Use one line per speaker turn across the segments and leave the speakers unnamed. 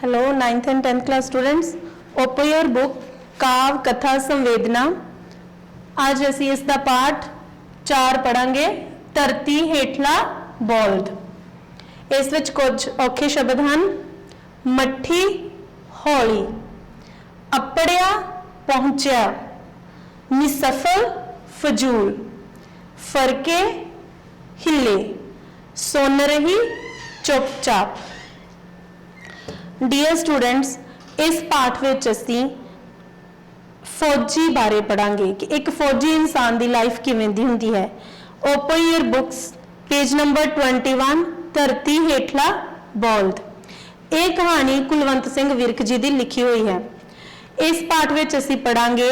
Hello 9th and 10th class students, open your book काव कथा संवेदना। आज असी इसका पाठ 4 पढ़ांगे। धरती हेठला बौलद। इस विच कुछ औखे शब्द हैं। मट्ठी हौली, अपड़िया पहुंचा, निसफल फजूल, फरके हिले, सुन रही चुपचाप। डियर स्टूडेंट्स, इस पाठ विच असीं फौजी बारे पढ़ांगे कि एक फौजी इंसान की लाइफ किवें दी हुंदी है। Open your books, page number 21, धरती हेठला बौलद। ये कहानी कुलवंत सिंह विरक जी की लिखी हुई है। इस पाठ विच असीं पढ़ांगे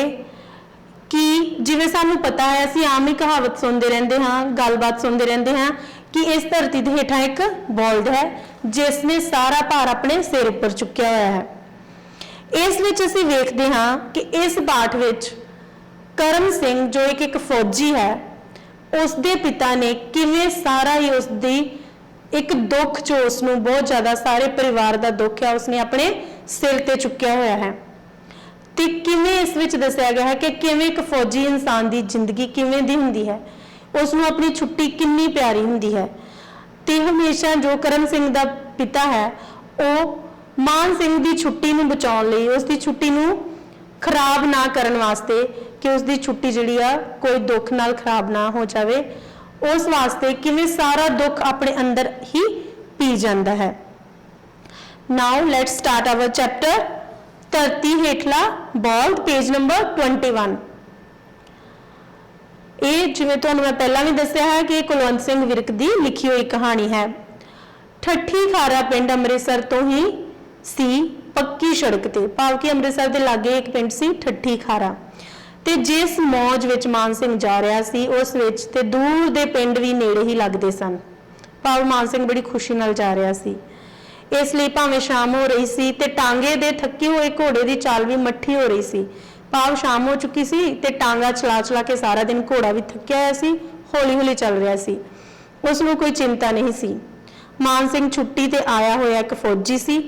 कि जिवें सानूं पता है, असीं आम ही कहावत सुनते रहंदे हां, गलबात सुनते रहंदे हां कि इस धरती दे हेठां एक बौलद है जिसने सारा भार अपने सिर उपर चुक्या हुआ है। इस विच असीं वेखदे हां कि इस पाठ विच करम सिंह जो एक फौजी है, उसके पिता ने किवें सारा ही उसकी एक दुख जो उसनूं बहुत ज़्यादा सारे परिवार का दुख है उसने अपने सिर ते चुक्या हुआ है। ते किवें इस विच दस्सिया गया है कि किवें एक फौजी इंसान की जिंदगी किवें दी हुंदी है, उसनूं अपनी छुट्टी कितनी प्यारी हुंदी है। ते हमेशा जो करम सिंह का पिता है वो मान सिंह की छुट्टी नूं बचाउण लई, उसकी छुट्टी नूं खराब ना करन वास्ते कि उसकी छुट्टी जिहड़ी आ कोई दुख नाल खराब ना हो जाए, उस वास्ते किवें सारा दुख अपने अंदर ही पी जाता है। Now let's start our chapter धरती हेठला बौलद, पेज नंबर 21। ये जिवें तुहानूं मैं पहला भी दस्सिया है कि कुलवंत सिंह विरक की लिखी हुई कहानी है। ठट्ठी खारा पिंड अमृतसर तो ही सी पक्की सड़क ते, भाव कि अमृतसर के लागे एक पिंड सी ठट्ठी खारा, ते जिस मौज विच मान सिंह जा रहा सी उस विच ते दूर दे पिंड भी नेड़े ही लगते सन। भाव मान सिंह बड़ी खुशी नाल जा रहा सी, इसलिए भावें शाम हो रही सी ते टांगे दे थके हुए घोड़े की चाल भी मट्ठी हो रही सी। भाव शाम हो चुकी सी ते टांगा चला चला के सारा दिन घोड़ा भी थकिया होया सी, हौली हौली चल रहा सी, उसनूं कोई चिंता नहीं सी। मान सिंह छुट्टी ते आया होया एक फौजी सी।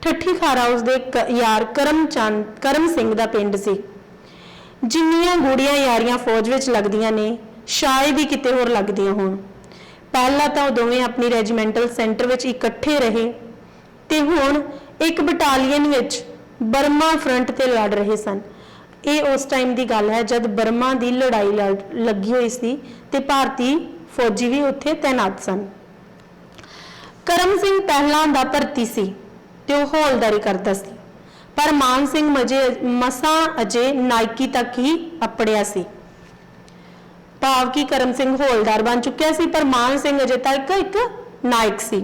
ठट्ठी खारा उसदे यार करम सिंह दा पिंड सी। जिन्नियां गूढ़ियां यारियां फौज विच लगदियां ने, शायद ही किते होर लगदियां होण। पहला तां ओह दोवें अपनी रैजीमेंटल सेंटर विच इकट्ठे रहे ते हुण एक बटालीयन विच बर्मा फ्रंट ते लड़ रहे सन। ये उस टाइम की गल है जब बर्मा की लड़ाई लगी हुई सी ते भारतीय फौजी भी उत्थे तैनात सन। करम सिंह पहला दा भर्ती सी ते ओह हौलदारी करता सी, पर मान सिंह मसां अजे नायकी तक ही अपड़िया सी। भाव कि करम सिंह हौलदार बन चुकिया सी पर मान सिंह अजे तक एक नायक सी।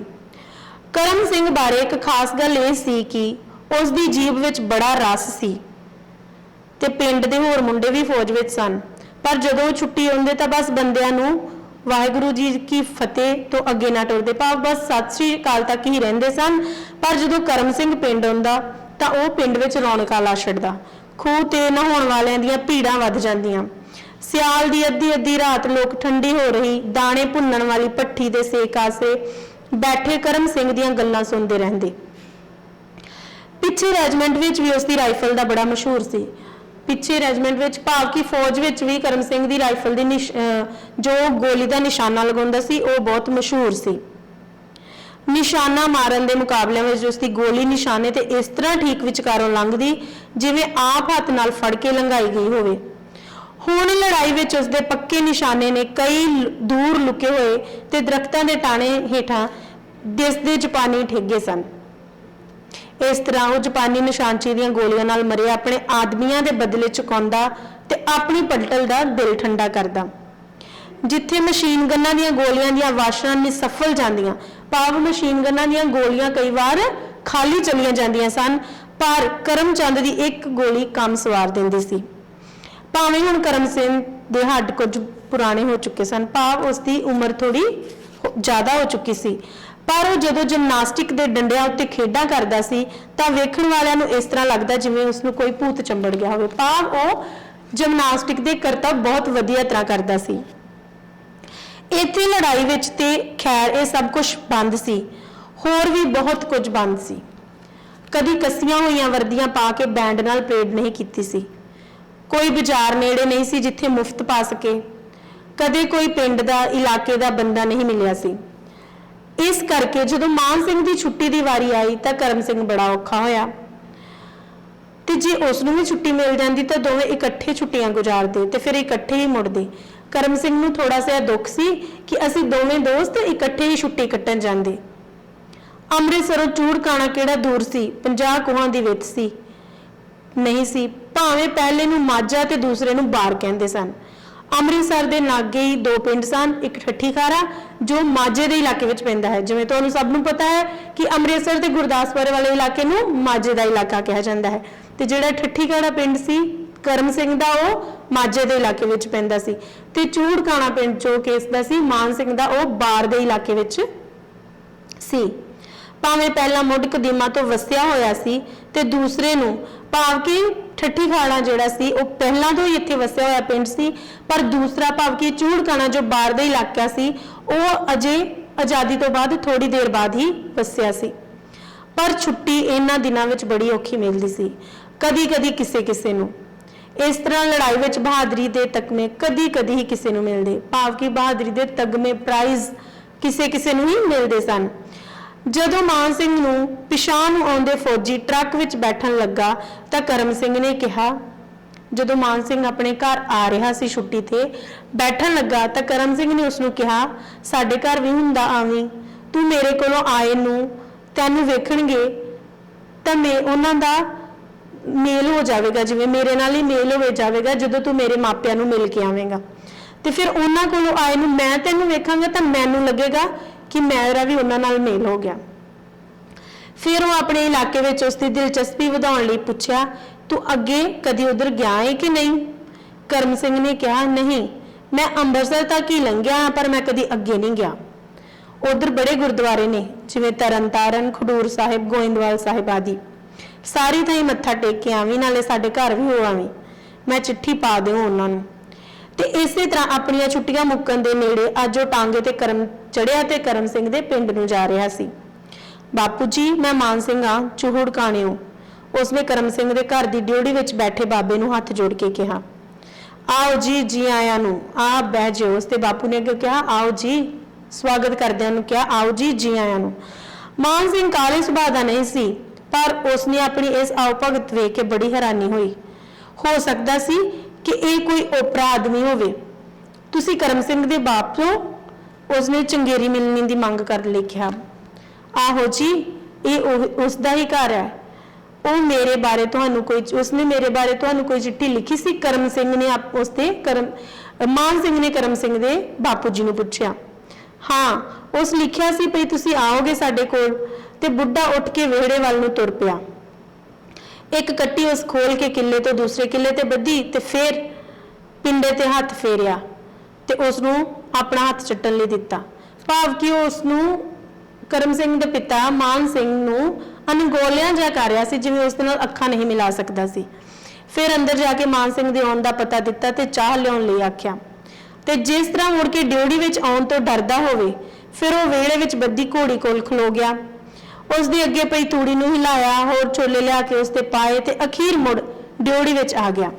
करम सिंह बारे एक खास गल यह सी कि उसकी जीभ विच बड़ा रस सी ते पिंड दे होर मुंडे भी फौज विच सन, पर जदों छुट्टी आउंदे तां बस बंदियां नूं वाहिगुरू जी की फतेह तो अगे ना टुरदे, भाव बस सत श्री अकाल तक ही रहिंदे सन। पर जदों करम सिंह पिंड आउंदा तां ओह पिंड विच रौनकां ला छड्डदा। खूह ते नहाउण वालियां दीयां भीड़ां वध जांदियां। सियाल दी अद्धी अद्धी रात लोग ठंडी हो रही दाणे भुन्नण वाली भट्ठी दे सेक आसे बैठे करम सिंह दीयां गल्लां सुनदे रहिंदे। पिछे रैजीमेंट विच भी उसकी राइफल का बड़ा मशहूर सी। पिछे रैजीमेंट विच भाव कि फौज विच भी करम सिंह की राइफल की जो गोली का निशाना लगाउंदा सी वो बहुत मशहूर सी। निशाना मारन के मुकाबले में उसकी गोली निशाने ते इस तरह ठीक विचकारों लंघदी जिवें आप हाथ नाल फड़ के लंघाई गई होवे। हुण लड़ाई विच उसदे पक्के निशाने ने कई दूर लुके हुए ते दरख्तां दे टाणे हेठां दिसदे जापानी ठेगे सन। इस तरह वो जापानी निशानची दीयां गोलियां नाल मरे अपने आदमियां दे बदले चुकाउंदा ते अपनी पलटल दा दिल ठंडा करदा। जिथे मशीन गन्नां दीयां गोलियां दीयां वाशां निसफल जांदियां, भाव मशीन गन्नां दीयां गोलियां कई बार खाली चलियां जांदियां सन, पर करमचंद दी एक गोली काम सवार दिंदी सी। भावें हुण करम सिंह दे हड्ड कुछ पुराने हो चुके सन, भाव उसकी उम्र थोड़ी ज़्यादा हो चुकी सी, पर वो जदों जिमनास्टिक के डंडियां उत्ते खेडां करदा सी तां वेखण वालियां नूं इस तरह लगदा जिवें उसनूं कोई भूत चंबड़ गया होवे। भाव वो जिमनास्टिक के करतब बहुत वधिया तरह करदा सी। इत्थे लड़ाई विच ते खैर ये सब कुछ बंद सी, होर भी बहुत कुछ बंद सी। कदी कसियां होईयां वर्दियां पा के बैंड नाल परेड नहीं कीती सी। कोई बाजार नेड़े नहीं सी जिथे मुफ्त पा सके। कदे कोई पिंड दा इलाके दा बंदा नहीं मिलिया सी। इस करके जदों मान सिंह दी छुट्टी दी वारी आई तां करम सिंह बड़ा औखा होया ते जे उसनूं भी छुट्टी मिल जाती तो दोवें इकट्ठे छुट्टियां गुजारते ते फिर इकट्ठे ही मुड़दे। करम सिंह नूं थोड़ा सा दुख सी कि असीं दोवें दोस्त इकट्ठे ही छुट्टी कट्टण जांदे। अमृतसरों चूड़काना किहड़ा दूर सी, 50 कोहां दी विच सी नहीं सी, भावें पहले नूं माझा ते दूसरे नूं बार कहंदे सन। अमृतसर दे नागे ही दो पिंड सन, एक ठट्ठी खारा जो माझे दे इलाके विच पैंदा है। जिवें तुहानूं सब नूं पता है कि अमृतसर ते गुरदासपुर वाले इलाके नूं माझे दा इलाका कहा जाता है ते जिहड़ा ठट्ठी खारा पिंड सी करम सिंह दा वो माझे दे इलाके विच पैंदा सी ते चूड़काना पिंड जो केस दा सी मान सिंह दा वो बार दे इलाके विच सी। भावें पहला मुढ़ कदीमा तो वसिया होया सी ते दूसरे नूं भाव कि ठट्ठी खाड़ा जिहड़ा सी वो पहला तो ही इत्थे वसिया होया पिंड सी, पर दूसरा भाव कि चूड़काना जो बार दे इलाका सी वो अजे आज़ादी तो बाद थोड़ी देर बाद ही वसिया सी। पर छुट्टी इन्हां दिनां विच बड़ी औखी मिलदी सी। कदी कदी किसे किसे नूं इस तरह लड़ाई विच बहादरी दे तकमे कदी कदी ही किसे नूं मिलदे, भाव कि बहादरी दे तगमे प्राइज किसे किसे नूं ही मिलदे सन। जदों मान सिंह नूं पिछां नूं आउंदे फौजी ट्रक विच बैठण लगा तां करम सिंह ने कहा, जदों मान सिंह अपने घर आ रहा सी छुट्टी ते बैठण लगा तां करम सिंह ने उसनूं कहा, साडे घर भी हुंदा आवीं, तू मेरे कोलों आए नूं तैनूं वेखणगे तां मैं उन्हां दा मेल हो जाएगा, जिवें मेरे नाल ही मेल हो जाएगा जदों तू मेरे मापियां नूं मिल के आवेगा ते फिर उन्हां कोलों आए नूं मैं तैनूं वेखांगा तां मैनूं लगेगा कि मेरा भी उन्हां नाल मेल हो गया। फिर वो अपने इलाके विच उसकी दिलचस्पी वधाउण लई पुछया, तू अगे कदी उधर गया है कि नहीं? करम सिंह ने कहा, नहीं, मैं अंमृतसर तक ही लंघिया पर मैं कदी अगे नहीं गया। उधर बड़े गुरुद्वारे ने जिवें तरन तारण, खडूर साहिब, गोइंदवाल साहिब आदि, सारी थाई मत्था टेक के आवी, नाले साडे घर भी हो आवी, मैं चिट्ठी पा देऊं उन्हां नूं। ते इसे तरह अपनियां छुट्टियां मुक्कण दे नेड़े अज वो टांगे ते करम चढ़िया ते करम सिंह दे पिंड नूं जा रहा सी। बापू जी, मैं मान सिंह हाँ, चूहड़ काणिओ। उसने करम सिंह दे घर दी ड्योड़ी विच बैठे बाबे नूं हथ जोड़ के कहा, आओ जी, जी आया नूं, आ बह जाओ। उसते बापू ने अगे कहा, आओ जी, स्वागत करदिआं नूं कहा, आओ जी, जी आया नूं। मान सिंह काले सुभाਅ दा नहीं सी, पर उसने अपनी इस आओ भगत वेख के बड़ी हैरानी हुई। हो सकता सी कि यह कोई ओपरा आदमी होवे। तुसी करम सिंह दे बाप हो? उसने चंगेरी मिलने की मंग कर लिखा। आहो जी, ये उसका ही घर है। वो मेरे बारे तुहानू कोई उसने मेरे बारे तुहानू कोई चिट्ठी लिखी सी? करम सिंह ने उसते मान सिंह ने करम सिंह दे बापू जी नूं पुछया। हाँ, उस लिखिया सी भई तुसी आओगे साडे कोल। ते बुढ़ा उठ के वेहड़े वाल नूं तुर पिया। एक कट्टी उस खोल के किले तो दूसरे किले ते बधी ते फिर पिंडे ते हथ फेरिया ते उसनूं अपना हथ चट्टन लई दिता। भाव कि उसनूं करम सिंह दे पिता मान सिंह नूं अनगोलियां जा कर रहा सी, जिवें उस दे नाल अखां नहीं मिला सकदा सी। फिर अंदर जाके मान सिंह दे आउण दा पता दिता ते चाह लियाउण लई आख्या ते जिस तरह मुड़ के ड्योड़ी विच आउण तो डरदा होवे, फिर वो वेहड़े विच बद्धी घोड़ी कोल खलो गया। उसके अगे पई तूड़ी नूं हिलाया, होर छोले लिया के उसते पाए ते अखीर मुड़ ड्योड़ी विच आ गया।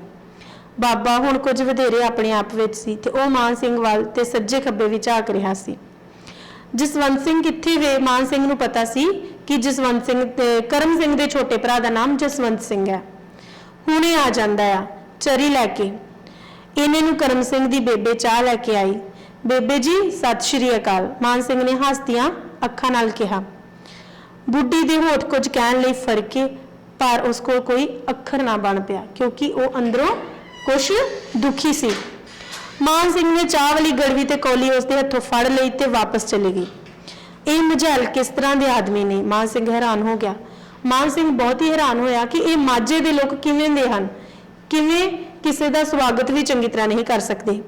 बाबा हुण कुछ वधेरे अपने आप विच सी ते ओह मान सिंह वाल ते सज्जे खब्बे भी झाक रहा सी। जसवंत सिंह कित्थे वे? मान सिंह नूं पता सी कि जसवंत सिंह ते करम सिंह दे छोटे भरा दा नाम जसवंत सिंह है। हुणे आ जांदा आ चरी लैके। इन्हे नूं करम सिंह दी बेबे चाह लैके आई। बेबे जी सत श्री अकाल, मान सिंह ने हसदियां अखां नाल कहा। बुढ़ी दे होठ कुछ कहण लई फरके, पर उस कोल कोई अखर ना बन पिया क्योंकि वो अंदरों कुछ दुखी सी। मान सिंह ने चाह वाली गड़वी ते कौली उसके हथों फड़ लई ते वापस चली गई। ये मझैल किस तरह के आदमी ने? मान सिंह हैरान हो गया। मान सिंह बहुत ही हैरान होया कि ये माझे दे लोग किवें दे हन, किवें किसी का स्वागत भी चंगी तरह नहीं कर सकते।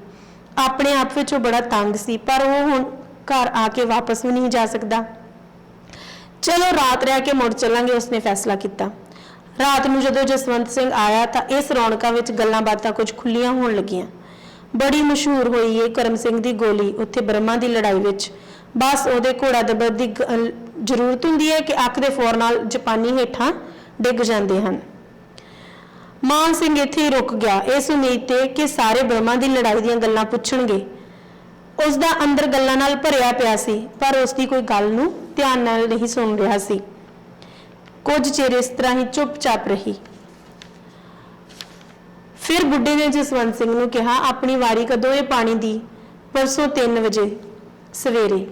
अपने आप विच वो बड़ा तंग सी, पर वो हुण घर आके वापस भी नहीं जा सकता। चलो रात रह के मुड़ चलांगे, उसने फैसला किया। रात नूं जदों जसवंत सिंह आया तो इस रौनकां विच गल्लां बातां कुछ खुलियां होण लगियां। बड़ी मशहूर हुई है करम सिंह की गोली उत्थे ब्रह्मा की लड़ाई विच। बस उहदे घोड़ा दबर की जरूरत हुंदी है कि अख दे फौर नाल जापानी हेठां ਡਿੱਗ ਜਾਂਦੇ ਹਨ। ਮਾਨ ਸਿੰਘ ਇੱਥੇ ਹੀ ਰੁਕ ਗਿਆ, ਇਸ ਉਮੀਦ ਤੇ ਕਿ ਸਾਰੇ ਬ੍ਰਹਮਾ ਦੀ ਲੜਾਈ ਦੀਆਂ ਗੱਲਾਂ ਪੁੱਛਣਗੇ। ਉਸ ਦਾ ਅੰਦਰ ਗੱਲਾਂ ਨਾਲ ਭਰਿਆ ਪਿਆ ਸੀ, ਪਰ ਉਸ ਦੀ ਕੋਈ ਗੱਲ ਨੂੰ ਧਿਆਨ ਨਾਲ ਨਹੀਂ ਸੁਣ ਰਿਹਾ ਸੀ। ਕੁਝ ਚਿਰ ਇਸ ਤਰ੍ਹਾਂ ਹੀ ਚੁੱਪਚਾਪ ਰਹੀ। ਫਿਰ ਬੁੱਢੇ ਨੇ ਜਸਵੰਤ ਸਿੰਘ ਨੂੰ ਕਿਹਾ, ਆਪਣੀ ਵਾਰੀ ਕਦੋਂ ਹੈ ਪਾਣੀ ਦੀ? ਪਰਸੋਂ 3 ਵਜੇ ਸਵੇਰੇ।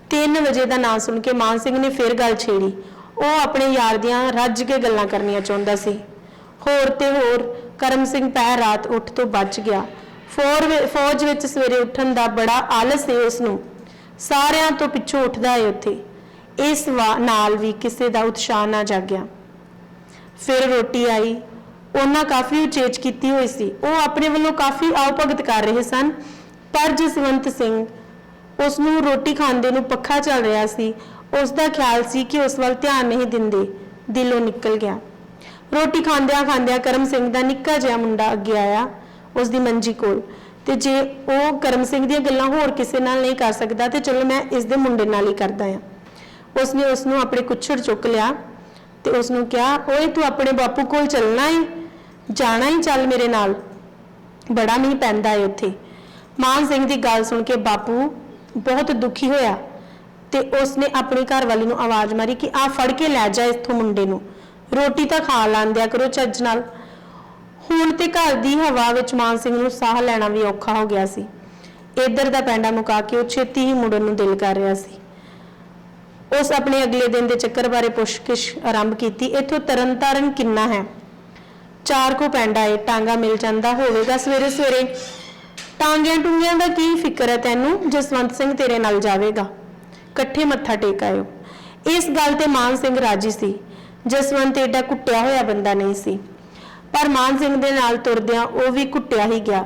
3 ਵਜੇ ਦਾ ਨਾਂ ਸੁਣ ਕੇ ਮਾਨ ਸਿੰਘ ਨੇ ਫਿਰ ਗੱਲ ਛੇੜੀ। ਉਹ ਆਪਣੇ ਯਾਰ ਦੀਆਂ ਰੱਜ ਕੇ ਗੱਲਾਂ ਕਰਨੀਆਂ ਚਾਹੁੰਦਾ ਸੀ। ਹੋਰ ਤੇ ਹੋਰ ਕਰਮ ਸਿੰਘ ਪਹਿਰ ਰਾਤ ਉੱਠ ਤੋਂ ਬਚ ਗਿਆ। ਫੌਜ ਵਿੱਚ ਸਵੇਰੇ ਉੱਠਣ ਦਾ ਬੜਾ ਆਲਸ ਹੈ ਉਸਨੂੰ, ਸਾਰਿਆਂ ਤੋਂ ਪਿੱਛੋਂ ਉੱਠਦਾ ਹੈ ਉੱਥੇ। ਇਸ ਨਾਲ ਵੀ ਕਿਸੇ ਦਾ ਉਤਸ਼ਾਹ ਨਾ ਜਾਗਿਆ। ਫਿਰ ਰੋਟੀ ਆਈ। ਉਹਨਾਂ ਕਾਫੀ ਉਚੇਚ ਕੀਤੀ ਹੋਈ ਸੀ। ਉਹ ਆਪਣੇ ਵੱਲੋਂ ਕਾਫੀ ਆਓ ਭਗਤ ਕਰ ਰਹੇ ਸਨ, ਪਰ ਜਸਵੰਤ ਸਿੰਘ ਉਸ ਨੂੰ ਰੋਟੀ ਖਾਂਦੇ ਨੂੰ ਪੱਖਾ ਚੱਲ ਰਿਹਾ ਸੀ। ਉਸ ਦਾ ਖਿਆਲ ਸੀ ਕਿ ਉਸ ਵੱਲ ਧਿਆਨ ਨਹੀਂ ਦਿੰਦੇ, ਦਿਲੋਂ ਨਿਕਲ ਗਿਆ। ਰੋਟੀ ਖਾਂਦਿਆਂ ਖਾਂਦਿਆਂ ਕਰਮ ਸਿੰਘ ਦਾ ਨਿੱਕਾ ਜਿਹਾ ਮੁੰਡਾ ਅੱਗੇ ਆਇਆ ਉਸ ਦੀ ਮੰਜੀ ਕੋਲ, ਤੇ ਜੇ ਉਹ ਕਰਮ ਸਿੰਘ ਦੀਆਂ ਗੱਲਾਂ ਹੋਰ ਕਿਸੇ ਨਾਲ ਨਹੀਂ ਕਰ ਸਕਦਾ ਤੇ ਚਲੋ ਮੈਂ ਇਸ ਦੇ ਮੁੰਡੇ ਨਾਲ ਹੀ ਕਰਦਾ ਆ। ਉਸਨੇ ਉਸ ਨੂੰ ਆਪਣੇ ਕੁੱਛੜ ਚੁੱਕ ਲਿਆ ਤੇ ਉਸ ਨੂੰ ਕਿਹਾ, ਓਏ ਤੂੰ ਆਪਣੇ ਬਾਪੂ ਕੋਲ ਚੱਲਣਾ ਹੈ? ਜਾਣਾ ਹੀ, ਚੱਲ ਮੇਰੇ ਨਾਲ, ਬੜਾ ਮੀਂਹ ਪੈਂਦਾ ਹੈ ਉੱਥੇ। ਮਾਨ ਸਿੰਘ ਦੀ ਗੱਲ ਸੁਣ ਕੇ ਬਾਪੂ ਬਹੁਤ ਦੁਖੀ ਹੋਇਆ ਤੇ ਉਸਨੇ ਆਪਣੀ ਘਰਵਾਲੀ ਨੂੰ ਆਵਾਜ਼ ਮਾਰੀ ਕਿ ਆ ਫੜ ਕੇ ਲੈ ਜਾ ਇੱਥੋਂ ਮੁੰਡੇ ਨੂੰ, ਰੋਟੀ ਤਾਂ ਖਾ ਲਾਂਦਿਆ ਕਰੋ ਚੱਜ ਨਾਲ। ਹੁਣ ਤੇ ਘਰ ਦੀ ਹਵਾ ਵਿੱਚ ਮਾਨ ਸਿੰਘ ਨੂੰ ਸਾਹ ਲੈਣਾ ਵੀ ਔਖਾ ਹੋ ਗਿਆ ਸੀ। ਇੱਧਰ ਦਾ ਪੈਂਡਾ ਮੁਕਾ ਕੇ ਉਹ ਛੇਤੀ ਹੀ ਮੁੜਨ ਨੂੰ ਦਿਲ ਕਰ ਰਿਹਾ ਸੀ। ਉਸ ਆਪਣੇ ਅਗਲੇ ਦਿਨ ਦੇ ਚੱਕਰ ਬਾਰੇ ਪੁੱਛਗਿੱਛ ਆਰੰਭ ਕੀਤੀ। ਇੱਥੋਂ ਤਰਨਤਾਰਨ ਕਿੰਨਾ ਹੈ? 4 ਕੋ ਪੈਂਡਾ ਏ, ਟਾਂਗਾ ਮਿਲ ਜਾਂਦਾ ਹੋਵੇਗਾ ਸਵੇਰੇ ਸਵੇਰੇ। ਟਾਂਗਿਆਂ ਟੁੰਗਿਆਂ ਦਾ ਕੀ ਫਿਕਰ ਹੈ ਤੈਨੂੰ? ਜਸਵੰਤ ਸਿੰਘ ਤੇਰੇ ਨਾਲ ਜਾਵੇਗਾ, ਇਕੱਠੇ ਮੱਥਾ ਟੇਕ ਆਇਓ। ਇਸ ਗੱਲ ਤੇ ਮਾਨ ਸਿੰਘ ਰਾਜੀ ਸੀ। ਜਸਵੰਤ ਏਡਾ ਕੁੱਟਿਆ ਹੋਇਆ ਬੰਦਾ ਨਹੀਂ ਸੀ, ਪਰ ਮਾਨ ਸਿੰਘ ਦੇ ਨਾਲ ਤੁਰਦਿਆਂ ਉਹ ਵੀ ਕੁੱਟਿਆ ਹੀ ਗਿਆ।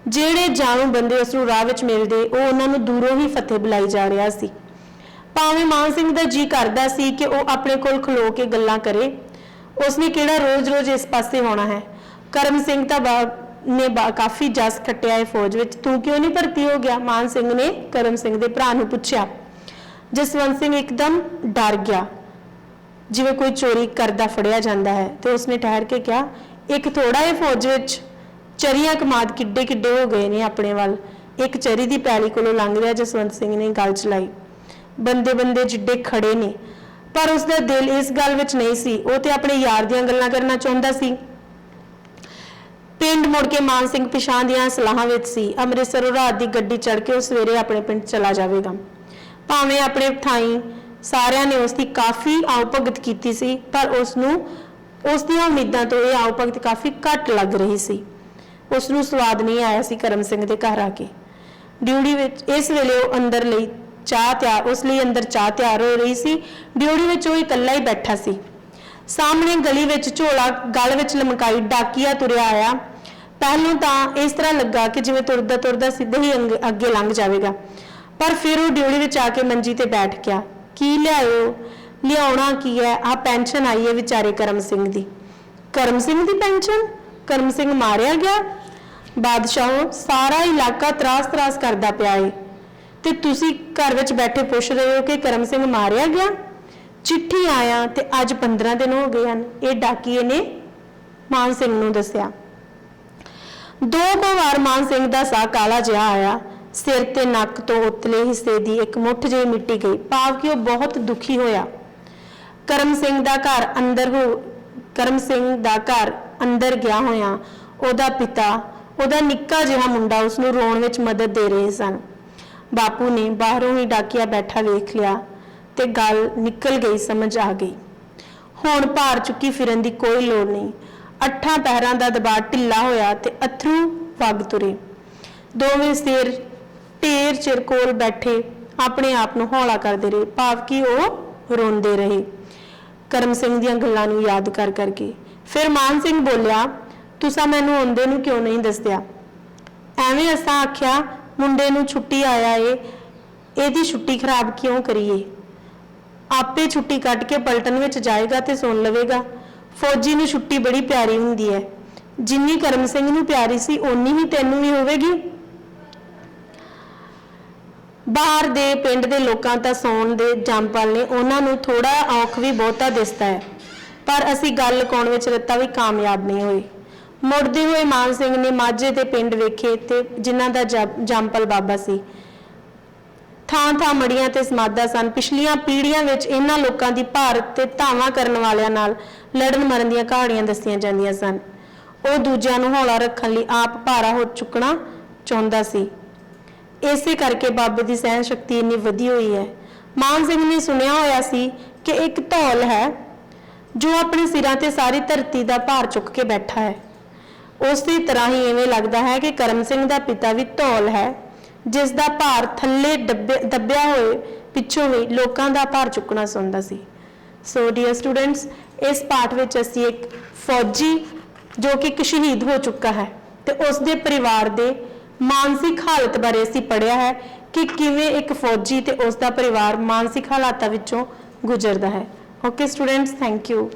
ਜਿਹੜੇ ਜਾਣੂ ਬੰਦੇ ਉਸ ਨੂੰ ਰਾਹ ਵਿੱਚ ਮਿਲਦੇ ਉਹ ਉਹਨਾਂ ਨੂੰ ਦੂਰੋਂ ਹੀ ਫਤਿਹ ਬੁਲਾਈ ਜਾ ਰਿਹਾ ਸੀ। ਭਾਵੇਂ ਮਾਨ ਸਿੰਘ ਦਾ ਜੀ ਕਰਦਾ ਸੀ ਕਿ ਉਹ ਆਪਣੇ ਕੋਲ ਖਲੋ ਕੇ ਗੱਲਾਂ ਕਰੇ, ਉਸਨੇ ਕਿਹੜਾ ਰੋਜ਼-ਰੋਜ਼ ਇਸ ਪਾਸੇ ਹੋਣਾ ਹੈ। ਕਰਮ ਸਿੰਘ ਤਾਂ ਨੇ ਕਾਫੀ ਜਸ ਖੱਟਿਆ ਹੈ ਫੌਜ ਵਿੱਚ, ਤੂੰ ਕਿਉਂ ਨਹੀਂ ਭਰਤੀ ਹੋ ਗਿਆ? ਮਾਨ ਸਿੰਘ ਨੇ ਕਰਮ ਸਿੰਘ ਦੇ ਭਰਾ ਨੂੰ ਪੁੱਛਿਆ। ਜਸਵੰਤ ਸਿੰਘ ਇੱਕਦਮ ਡਰ ਗਿਆ, ਜਿਵੇਂ ਕੋਈ ਚੋਰੀ ਕਰਦਾ ਫੜਿਆ ਜਾਂਦਾ ਹੈ, ਤੇ ਉਸਨੇ ਠਹਿਰ ਕੇ ਕਿਹਾ, ਇੱਕ ਥੋੜਾ ਹੈ ਫੌਜ ਵਿੱਚ, ਚਰੀਆਂ ਕਮਾਦ ਕਿੱਡੇ ਕਿੱਡੇ ਹੋ ਗਏ ਨੇ ਆਪਣੇ ਵੱਲ। ਇੱਕ ਚਰੀ ਦੀ ਪੈਲੀ ਕੋਲੋਂ ਲੰਘਦਿਆਂ ਜਸਵੰਤ ਸਿੰਘ ਨੇ ਗੱਲ ਚਲਾਈ, ਬੰਦੇ ਬੰਦੇ ਜਿੱਡੇ ਖੜੇ ਨੇ। ਪਰ ਉਸਦਾ ਦਿਲ ਇਸ ਗੱਲ ਵਿੱਚ ਨਹੀਂ ਸੀ, ਉਹ ਤੇ ਆਪਣੇ ਯਾਰ ਦੀਆਂ ਗੱਲਾਂ ਕਰਨਾ ਚਾਹੁੰਦਾ ਸੀ। ਪਿੰਡ ਮੁੜ ਕੇ ਮਾਨ ਸਿੰਘ ਪਿਛਾਂ ਦੀਆਂ ਸਲਾਹਾਂ ਵਿੱਚ ਸੀ। ਅੰਮ੍ਰਿਤਸਰੋਂ ਰਾਤ ਦੀ ਗੱਡੀ ਚੜ੍ਹ ਕੇ ਉਹ ਸਵੇਰੇ ਆਪਣੇ ਪਿੰਡ ਚਲਾ ਜਾਵੇਗਾ। ਭਾਵੇਂ ਆਪਣੇ ਥਾਈਂ ਸਾਰਿਆਂ ਨੇ ਉਸ ਦੀ ਕਾਫੀ ਆਓ ਭਗਤ ਕੀਤੀ ਸੀ, ਪਰ ਉਸ ਨੂੰ ਉਸ ਦੀਆਂ ਉਮੀਦਾਂ ਤੋਂ ਇਹ ਆਓ ਭਗਤ ਕਾਫੀ ਘੱਟ ਲੱਗ ਰਹੀ ਸੀ। ਉਸ ਨੂੰ ਸਵਾਦ ਨਹੀਂ ਆਇਆ ਸੀ ਕਰਮ ਸਿੰਘ ਦੇ ਘਰ ਆ ਕੇ। ਡਿਊਟੀ ਵਿੱਚ ਇਸ ਵੇਲੇ ਉਹ ਅੰਦਰ ਲਈ ਚਾਹ ਤਿਆਰ ਉਸ ਲਈ ਅੰਦਰ ਚਾਹ ਤਿਆਰ ਹੋ ਰਹੀ ਸੀ। ਡਿਊਟੀ ਵਿੱਚ ਉਹ ਇਕੱਲਾ ਹੀ ਬੈਠਾ ਸੀ। ਸਾਹਮਣੇ ਗਲੀ ਵਿੱਚ ਝੋਲਾ ਗਲ ਵਿੱਚ ਲਮਕਾਈ ਡਾਕੀਆ ਤੁਰਿਆ ਆਇਆ। ਪਹਿਲੋਂ ਤਾਂ ਇਸ ਤਰ੍ਹਾਂ ਲੱਗਾ ਕਿ ਜਿਵੇਂ ਤੁਰਦਾ ਤੁਰਦਾ ਸਿੱਧੇ ਹੀ ਅੱਗੇ ਲੰਘ ਜਾਵੇਗਾ, ਪਰ ਫਿਰ ਉਹ ਡਿਊਟੀ ਵਿੱਚ ਆ ਕੇ ਮੰਜੀ ਤੇ ਬੈਠ ਗਿਆ। ਕੀ ਲਿਆਇਓ? ਲਿਆਉਣਾ ਕੀ ਹੈ? ਆ ਪੈਨਸ਼ਨ ਆਈ ਹੈ ਵਿਚਾਰੇ ਕਰਮ ਸਿੰਘ ਦੀ। ਕਰਮ ਸਿੰਘ ਦੀ ਪੈਨਸ਼ਨ? ਕਰਮ ਸਿੰਘ ਮਾਰਿਆ ਗਿਆ? ਬਾਦਸ਼ਾਹੋ, ਸਾਰਾ ਇਲਾਕਾ ਤਰਾਸ ਕਰਦਾ ਪਿਆ ਏ ਤੇ ਤੁਸੀਂ ਘਰ ਵਿੱਚ ਬੈਠੇ ਪੁੱਛ ਰਹੇ ਹੋ ਕਿ ਕਰਮ ਸਿੰਘ ਮਾਰਿਆ ਗਿਆ? ਚਿੱਠੀ ਆਇਆ ਤੇ ਅੱਜ 15 ਦਿਨ ਹੋ ਗਏ ਹਨ, ਇਹ ਡਾਕੀਏ ਨੇ ਮਾਨ ਸਿੰਘ ਨੂੰ ਦੱਸਿਆ। 2 ਵਾਰ ਮਾਨ ਸਿੰਘ ਦਾ ਸਾਹ ਕਾਲਾ ਜਿਹਾ ਆਇਆ। ਸਿਰ ਤੇ ਨੱਕ ਤੋਂ ਉਤਲੇ ਹਿੱਸੇ ਦੀ ਇੱਕ ਮੁੱਠ ਜਿਹੀ ਮਿੱਟੀ ਗਈ, ਭਾਵ ਕਿ ਉਹ ਬਹੁਤ ਦੁਖੀ ਹੋਇਆ। ਕਰਮ ਸਿੰਘ ਦਾ ਘਰ ਅੰਦਰ ਗਿਆ ਹੋਇਆ ਉਹਦਾ ਪਿਤਾ, ਉਹਦਾ ਨਿੱਕਾ ਜਿਹਾ ਮੁੰਡਾ ਉਸ ਨੂੰ ਰੋਣ ਵਿੱਚ ਮਦਦ ਦੇ ਰਹੇ ਸਨ। ਬਾਪੂ ਨੇ ਬਾਹਰੋਂ ਹੀ ਡਾਕੀਆ ਬੈਠਾ ਵੇਖ ਲਿਆ ਤੇ ਗੱਲ ਨਿਕਲ ਗਈ, ਸਮਝ ਆ ਗਈ। ਹੁਣ ਭਾਰ ਚੁੱਕੀ ਫਿਰਨ ਦੀ ਕੋਈ ਲੋੜ ਨਹੀਂ। 8 ਪਹਿਰਾਂ ਦਾ ਦਬਾਅ ਢਿੱਲਾ ਹੋਇਆ ਤੇ ਅਥਰੂ ਵਗ ਤੁਰੇ। ਦੋਵੇਂ ਸਿਰ ਢੇਰ ਚਿਰ ਕੋਲ ਬੈਠੇ ਆਪਣੇ ਆਪ ਨੂੰ ਹੌਲਾ ਕਰਦੇ ਰਹੇ, ਭਾਵ ਕਿ ਉਹ ਰੋਂਦੇ ਰਹੇ ਕਰਮ ਸਿੰਘ ਦੀਆਂ ਗੱਲਾਂ ਨੂੰ ਯਾਦ ਕਰ ਕਰਕੇ। ਫਿਰ ਮਾਨ ਸਿੰਘ ਬੋਲਿਆ, ਤੁਸੀਂ ਮੈਨੂੰ ਆਉਂਦੇ ਨੂੰ ਕਿਉਂ ਨਹੀਂ ਦੱਸਿਆ? ਐਵੇਂ ਅਸਾਂ ਆਖਿਆ ਮੁੰਡੇ ਨੂੰ ਛੁੱਟੀ ਆਇਆ ਏ, ਇਹਦੀ ਛੁੱਟੀ ਖਰਾਬ ਕਿਉਂ ਕਰੀਏ? ਆਪੇ ਛੁੱਟੀ ਕੱਟ ਕੇ ਪਲਟਨ ਵਿੱਚ ਜਾਏਗਾ ਤੇ ਸੁਣ ਲਵੇਗਾ। ਫੌਜੀ ਨੂੰ ਛੁੱਟੀ ਬੜੀ ਪਿਆਰੀ ਹੁੰਦੀ ਹੈ, ਜਿੰਨੀ ਕਰਮ ਸਿੰਘ ਨੂੰ ਪਿਆਰੀ ਸੀ ਓਨੀ ਹੀ ਤੈਨੂੰ ਵੀ ਹੋਵੇਗੀ। ਬਾਹਰ ਦੇ ਪਿੰਡ ਦੇ ਲੋਕਾਂ ਤਾਂ ਸੌਣ ਦੇ ਜੰਮਪਲ ਨੇ, ਉਹਨਾਂ ਨੂੰ ਥੋੜਾ ਔਖ ਵੀ ਬਹੁਤਾ ਦਿਸਦਾ ਹੈ, पर असी गल लुकाउण विच रत्ता भी कामयाब नहीं होए। मुड़दे हुए मान सिंह ने माझे दे पिंड वेखे ते जिन्हां दा जंपल बाबा सी। ਥਾਂ ਥਾਂ ਮੜੀਆਂ ਤੇ ਸਮਾਧਾਂ ਸਨ। ਪਿਛਲੀਆਂ ਪੀੜ੍ਹੀਆਂ ਵਿੱਚ ਇਹਨਾਂ ਲੋਕਾਂ ਦੀ ਭਾਰਤ ਤੇ ਧਾਵਾਂ ਕਰਨ ਵਾਲਿਆਂ ਨਾਲ ਲੜਨ ਮਰਨ ਦੀਆਂ ਕਹਾਣੀਆਂ ਦੱਸੀਆਂ ਜਾਂਦੀਆਂ ਸਨ। ਉਹ ਦੂਜਿਆਂ ਨੂੰ ਹੌਲਾ ਰੱਖਣ ਲਈ ਆਪ ਭਾਰਾ ਹੋ ਚੁੱਕਣਾ ਚਾਹੁੰਦਾ ਸੀ। ਇਸੇ ਕਰਕੇ ਬਾਬੇ ਦੀ ਸਹਿਣ ਸ਼ਕਤੀ ਇੰਨੀ ਵਧੀ ਹੋਈ ਹੈ। ਮਾਨ ਸਿੰਘ ਨੇ ਸੁਣਿਆ ਹੋਇਆ ਸੀ ਕਿ ਇੱਕ ਧੌਲ ਹੈ ਜੋ ਆਪਣੇ ਸਿਰਾਂ ਤੇ ਸਾਰੀ ਧਰਤੀ ਦਾ ਭਾਰ ਚੁੱਕ ਕੇ ਬੈਠਾ ਹੈ। ਉਸੇ ਤਰ੍ਹਾਂ ਹੀ ਇਵੇਂ ਲੱਗਦਾ ਹੈ ਕਿ ਕਰਮ ਸਿੰਘ ਦਾ ਪਿਤਾ ਵੀ ਧੌਲ ਹੈ ਜਿਸ ਦਾ ਭਾਰ ਥੱਲੇ ਦੱਬਿਆ ਹੋਏ ਪਿੱਛੋਂ ਵੀ ਲੋਕਾਂ ਦਾ ਭਾਰ ਚੁੱਕਣਾ ਚਾਹੁੰਦਾ ਸੀ। ਸੋ ਡੀਅਰ ਸਟੂਡੈਂਟਸ, ਇਸ ਪਾਠ ਵਿੱਚ ਅਸੀਂ ਇੱਕ ਫੌਜੀ ਜੋ ਕਿ ਇੱਕ ਸ਼ਹੀਦ ਹੋ ਚੁੱਕਾ ਹੈ ਤੇ ਉਸ ਦੇ ਪਰਿਵਾਰ ਦੇ ਮਾਨਸਿਕ ਹਾਲਤ ਬਾਰੇ ਅਸੀਂ ਪੜ੍ਹਿਆ ਹੈ ਕਿ ਕਿਵੇਂ ਇੱਕ ਫੌਜੀ ਤੇ ਉਸ ਦਾ ਪਰਿਵਾਰ ਮਾਨਸਿਕ ਹਾਲਾਤਾਂ ਵਿੱਚੋਂ ਗੁਜ਼ਰਦਾ ਹੈ। Okay students, thank you.